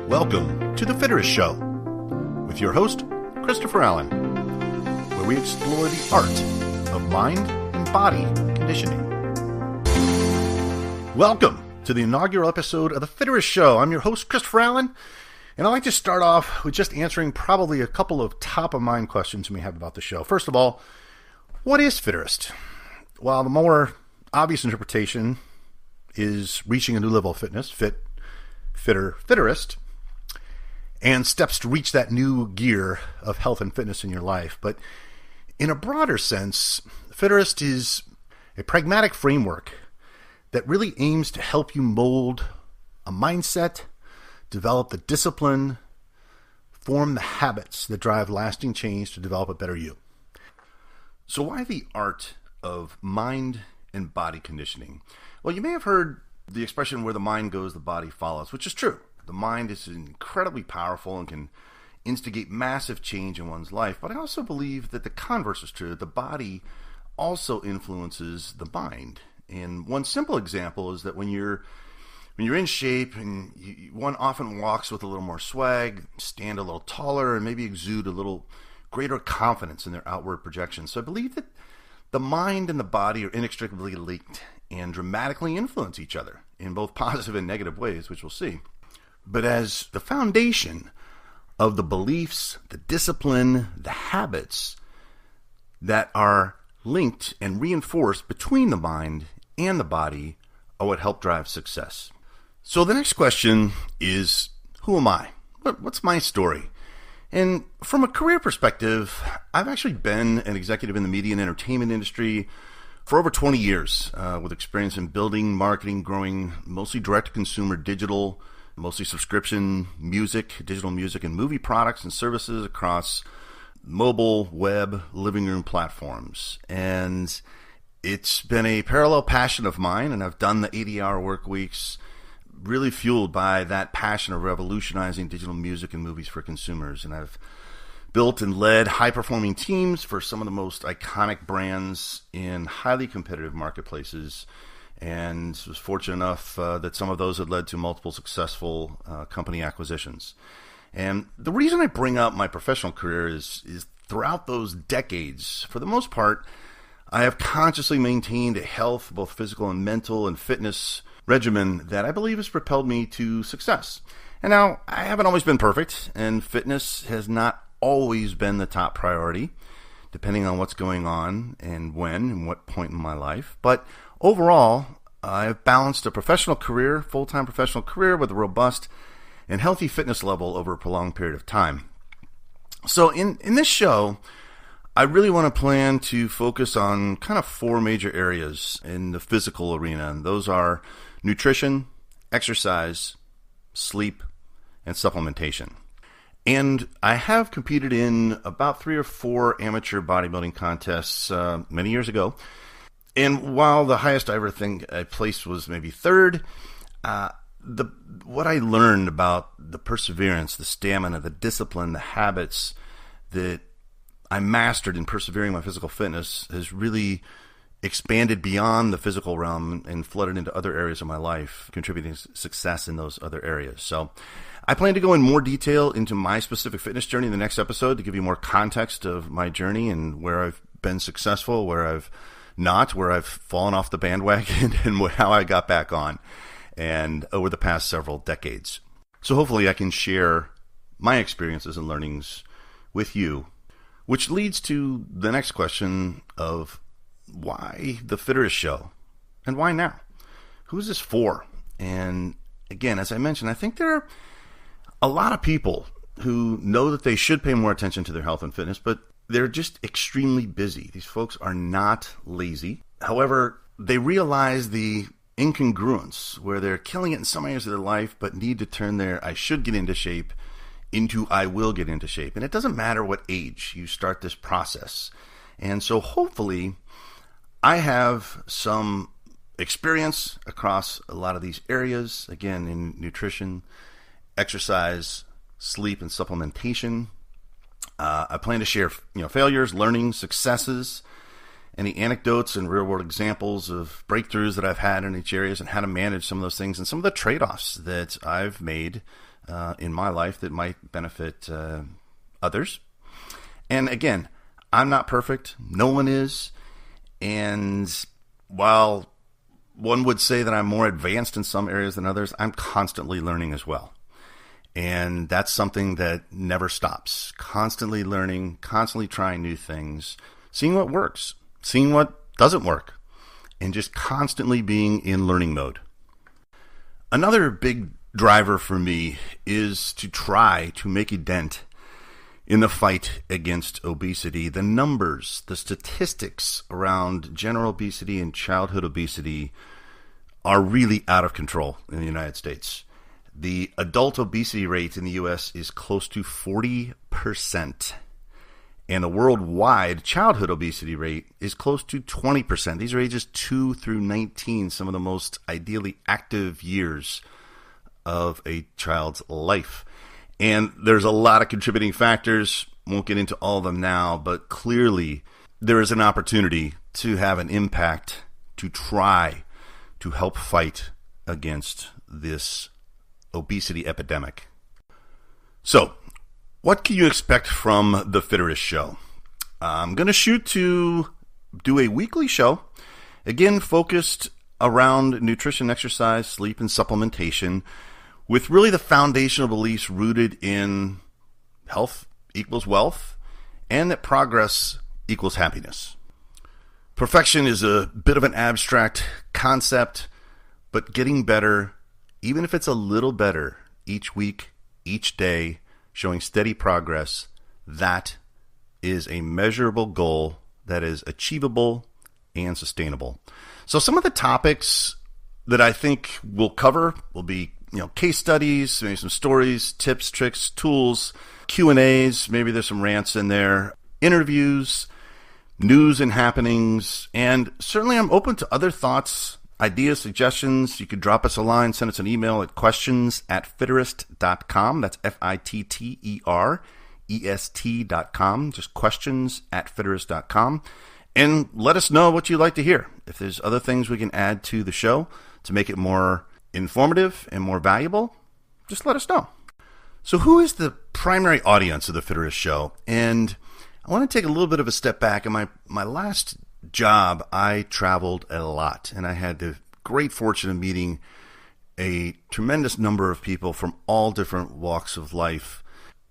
Welcome to the Fitterest Show with your host, Christopher Allen, where we explore the art of mind and body conditioning. Welcome to the inaugural episode of the Fitterest Show. I'm your host, Christopher Allen, and I'd like to start off with just answering probably a couple of top-of-mind questions we have about the show. First of all, what is Fitterest? Well, the more obvious interpretation is reaching a new level of fitness, fit, fitter, Fitterest, and steps to reach that new gear of health and fitness in your life. But in a broader sense, Fitterest is a pragmatic framework that really aims to help you mold a mindset, develop the discipline, form the habits that drive lasting change to develop a better you. So why the art of mind and body conditioning? Well, you may have heard the expression where the mind goes, the body follows, which is true. The mind is incredibly powerful and can instigate massive change in one's life. But I also believe that the converse is true. The body also influences the mind. And one simple example is that when you're in shape and one often walks with a little more swag, stand a little taller, and maybe exude a little greater confidence in their outward projections. So I believe that the mind and the body are inextricably linked and dramatically influence each other in both positive and negative ways, which we'll see. But as the foundation of the beliefs, the discipline, the habits that are linked and reinforced between the mind and the body are what help drive success. So the next question is, who am I? What's my story? And from a career perspective, I've actually been an executive in the media and entertainment industry for over 20 years, with experience in building, marketing, growing mostly direct-to-consumer digital, mostly subscription music, digital music, and movie products and services across mobile, web, living room platforms. And it's been a parallel passion of mine, and I've done the 80-hour work weeks, really fueled by that passion of revolutionizing digital music and movies for consumers. And I've built and led high-performing teams for some of the most iconic brands in highly competitive marketplaces, and was fortunate enough that some of those had led to multiple successful company acquisitions. And the reason I bring up my professional career is throughout those decades, for the most part, I have consciously maintained a health, both physical and mental, and fitness regimen that I believe has propelled me to success. And now, I haven't always been perfect, and fitness has not always been the top priority, depending on what's going on and when and what point in my life. But overall, I've balanced a professional career, full-time professional career, with a robust and healthy fitness level over a prolonged period of time. So in this show, I really want to plan to focus on kind of four major areas in the physical arena, and those are nutrition, exercise, sleep, and supplementation. And I have competed in about 3 or 4 amateur bodybuilding contests many years ago. And while the highest I ever think I placed was maybe 3rd, what I learned about the perseverance, the stamina, the discipline, the habits that I mastered in persevering my physical fitness has really expanded beyond the physical realm and flooded into other areas of my life, contributing to success in those other areas. So I plan to go in more detail into my specific fitness journey in the next episode to give you more context of my journey and where I've been successful, where I've not, where I've fallen off the bandwagon, and how I got back on, and over the past several decades. So hopefully I can share my experiences and learnings with you, which leads to the next question of why the Fitterest Show, and why now? Who's this for? And again, as I mentioned, I think there are a lot of people who know that they should pay more attention to their health and fitness, but they're just extremely busy. These folks are not lazy. However, they realize the incongruence where they're killing it in some areas of their life, but need to turn their I should get into shape into I will get into shape. And it doesn't matter what age you start this process. And so hopefully I have some experience across a lot of these areas, again, in nutrition, exercise, sleep, and supplementation. I plan to share failures, learnings, successes, any anecdotes and real-world examples of breakthroughs that I've had in each areas and how to manage some of those things and some of the trade-offs that I've made in my life that might benefit others. And again, I'm not perfect. No one is. And while one would say that I'm more advanced in some areas than others, I'm constantly learning as well. And that's something that never stops. Constantly learning, constantly trying new things, seeing what works, seeing what doesn't work, and just constantly being in learning mode. Another big driver for me is to try to make a dent in the fight against obesity. The numbers, the statistics around general obesity and childhood obesity are really out of control in the United States. The adult obesity rate in the U.S. is close to 40%. And the worldwide childhood obesity rate is close to 20%. These are ages 2 through 19, some of the most ideally active years of a child's life. And there's a lot of contributing factors. Won't get into all of them now, but clearly there is an opportunity to have an impact to try to help fight against this obesity epidemic. So, what can you expect from the Fitterest show? I'm going to shoot to do a weekly show, again focused around nutrition, exercise, sleep, and supplementation, with really the foundational beliefs rooted in health equals wealth, and that progress equals happiness. Perfection is a bit of an abstract concept, but getting better, even if it's a little better each week, each day, showing steady progress, that is a measurable goal that is achievable and sustainable. So some of the topics that I think we'll cover will be, case studies, maybe some stories, tips, tricks, tools, Q&As, maybe there's some rants in there, interviews, news and happenings, and certainly I'm open to other thoughts, ideas, suggestions. You could drop us a line, send us an email at questions@fitterest.com. That's FITTEREST.com. Just questions@fitterest.com. And let us know what you'd like to hear. If there's other things we can add to the show to make it more informative and more valuable, just let us know. So who is the primary audience of the Fitterest show? And I want to take a little bit of a step back. In my last job, I traveled a lot, and I had the great fortune of meeting a tremendous number of people from all different walks of life.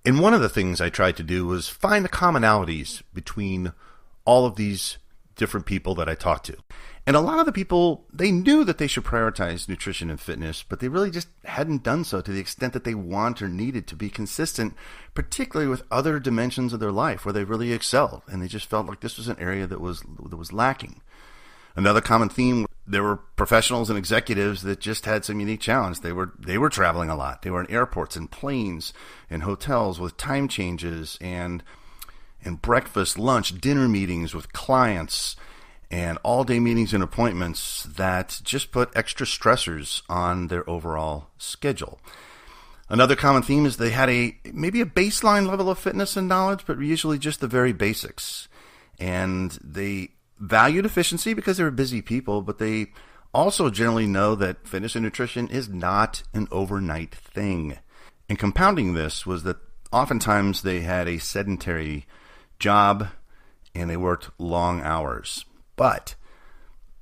And one of the things I tried to do was find the commonalities between all of these different people that I talked to. And a lot of the people, they knew that they should prioritize nutrition and fitness, but they really just hadn't done so to the extent that they want or needed to be consistent, particularly with other dimensions of their life where they really excelled. And they just felt like this was an area that was lacking. Another common theme, there were professionals and executives that just had some unique challenge. They were traveling a lot. They were in airports and planes and hotels with time changes and breakfast, lunch, dinner meetings with clients, and all-day meetings and appointments that just put extra stressors on their overall schedule. Another common theme is they had maybe a baseline level of fitness and knowledge, but usually just the very basics. And they valued efficiency because they were busy people, but they also generally know that fitness and nutrition is not an overnight thing. And compounding this was that oftentimes they had a sedentary job and they worked long hours. But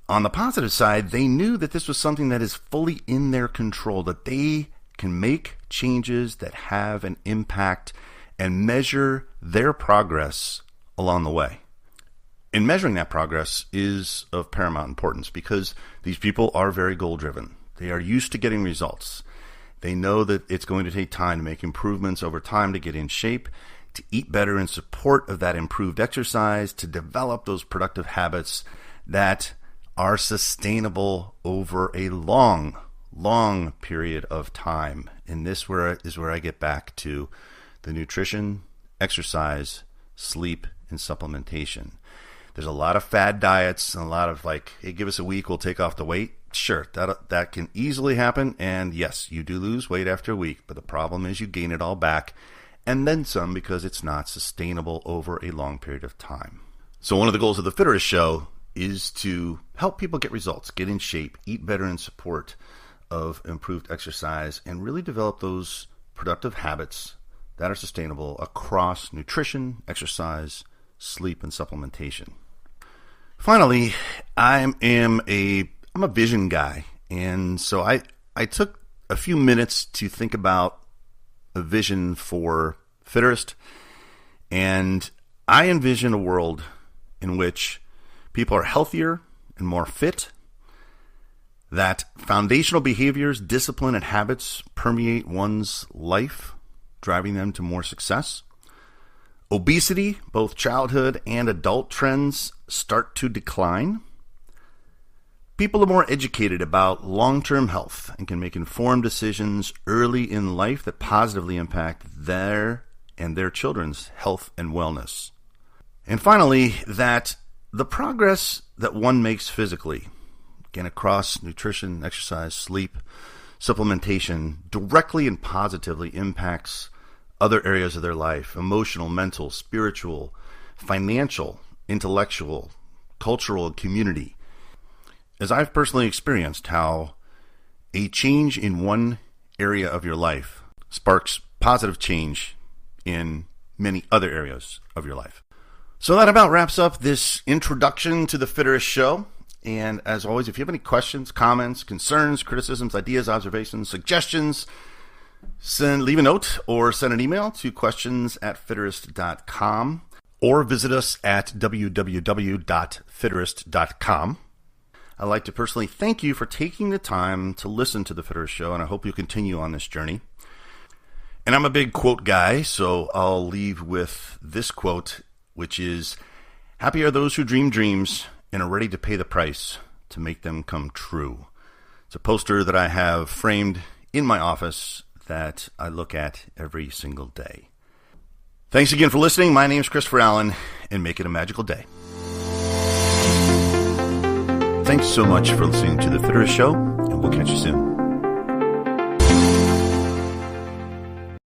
on the positive side, they knew that this was something that is fully in their control, that they can make changes that have an impact and measure their progress along the way. And measuring that progress is of paramount importance because these people are very goal-driven. They are used to getting results. They know that it's going to take time to make improvements over time to get in shape, to eat better in support of that improved exercise, to develop those productive habits that are sustainable over a long period of time. And this is where I get back to the nutrition, exercise, sleep, and supplementation. There's a lot of fad diets and a lot of hey, give us a week, we'll take off the weight. Sure, that can easily happen. And yes, you do lose weight after a week, but the problem is you gain it all back and then some because it's not sustainable over a long period of time. So one of the goals of the Fitterest show is to help people get results, get in shape, eat better in support of improved exercise, and really develop those productive habits that are sustainable across nutrition, exercise, sleep, and supplementation. Finally, I'm a vision guy, and so I took a few minutes to think about a vision for Fitterest, and I envision a world in which people are healthier and more fit, that foundational behaviors, discipline, and habits permeate one's life, driving them to more success. Obesity, both childhood and adult trends, start to decline. People are more educated about long-term health and can make informed decisions early in life that positively impact their and their children's health and wellness. And finally, that the progress that one makes physically, again across nutrition, exercise, sleep, supplementation, directly and positively impacts other areas of their life: emotional, mental, spiritual, financial, intellectual, cultural, and community. As I've personally experienced how a change in one area of your life sparks positive change in many other areas of your life. So that about wraps up this introduction to the Fitterest Show. And as always, if you have any questions, comments, concerns, criticisms, ideas, observations, suggestions, leave a note or send an email to questions@fitterest.com or visit us at www.fitterest.com. I'd like to personally thank you for taking the time to listen to the Fitterest Show, and I hope you'll continue on this journey. And I'm a big quote guy, so I'll leave with this quote, which is, "Happy are those who dream dreams and are ready to pay the price to make them come true." It's a poster that I have framed in my office that I look at every single day. Thanks again for listening. My name is Christopher Allen, and make it a magical day. Thanks so much for listening to The Fitterest Show, and we'll catch you soon.